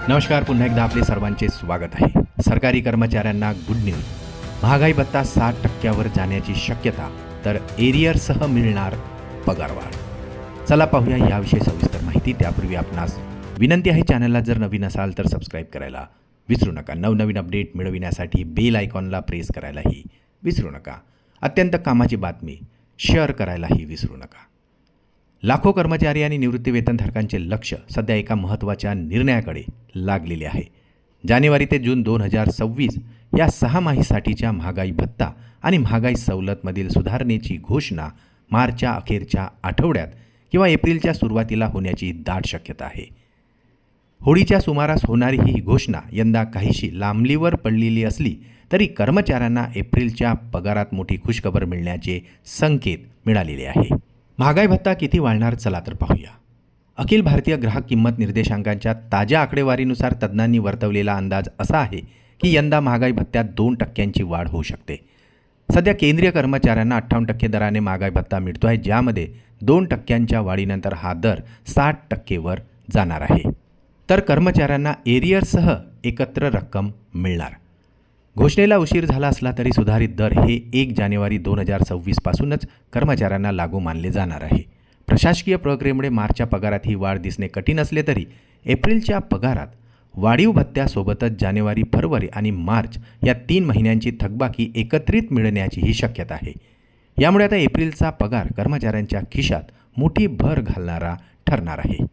नमस्कार. पुन्हा एकदा आपले सर्वांचे स्वागत आहे. सरकारी कर्मचाऱ्यांना गुड न्यूज. महागाई भत्ता 60% जाण्याची शक्यता, तर एरियरसह मिळणार पगारवाढ. चला पाहूया याविषयी सविस्तर माहिती. त्यापूर्वी आपणास विनंती आहे, चॅनलला जर नवीन असाल तर सबस्क्राईब करायला विसरू नका. नवनवीन अपडेट मिळविण्यासाठी बेल आयकॉनला प्रेस करायलाही विसरू नका. अत्यंत कामाची बातमी शेअर करायलाही विसरू नका. लाखो कर्मचारी आणि निवृत्तीवेतनधारकांचे लक्ष सध्या एका महत्त्वाच्या निर्णयाकडे लागलेले आहे. जानेवारी ते जून 2026 या 6 माहीसाठीच्या महागाई भत्ता आणि महागाई सवलतमधील सुधारणेची घोषणा मार्चच्या अखेरच्या आठवड्यात किंवा एप्रिलच्या सुरुवातीला होण्याची दाट शक्यता आहे. होळीच्या सुमारास होणारी ही घोषणा यंदा काहीशी लांबलीवर पडलेली असली तरी कर्मचाऱ्यांना एप्रिलच्या पगारात मोठी खुशखबर मिळण्याचे संकेत मिळालेले आहे. महागाई भत्ता किती वाढणार, चला तर पाहूया. अखिल भारतीय ग्राहक किंमत निर्देशांकांच्या ताज्या आकडेवारीनुसार तज्ज्ञांनी वर्तवलेला अंदाज असा आहे की यंदा महागाई भत्त्यात 2% वाढ होऊ शकते. सध्या केंद्रीय कर्मचाऱ्यांना 58% दराने महागाई भत्ता मिळतो आहे, ज्यामध्ये 2% वाढीनंतर हा दर 60% वर जाणार आहे. तर कर्मचाऱ्यांना एरियरसह एकत्र रक्कम मिळणार. घोषणेला उशीर झाला असला तरी सुधारित दर हे 1 जानेवारी 2026 पासूनच कर्मचाऱ्यांना लागू मानले जाणार आहे. प्रशासकीय प्रक्रियेमुळे मार्चच्या पगारात ही वाढ दिसणे कठीण असले तरी एप्रिलच्या पगारात वाढीव भत्त्यासोबतच जानेवारी, फरवरी आणि मार्च या 3 महिन्यांची थकबाकी एकत्रित मिळण्याचीही शक्यता आहे. यामुळे आता एप्रिलचा पगार कर्मचाऱ्यांच्या खिशात मोठी भर घालणारा ठरणार आहे.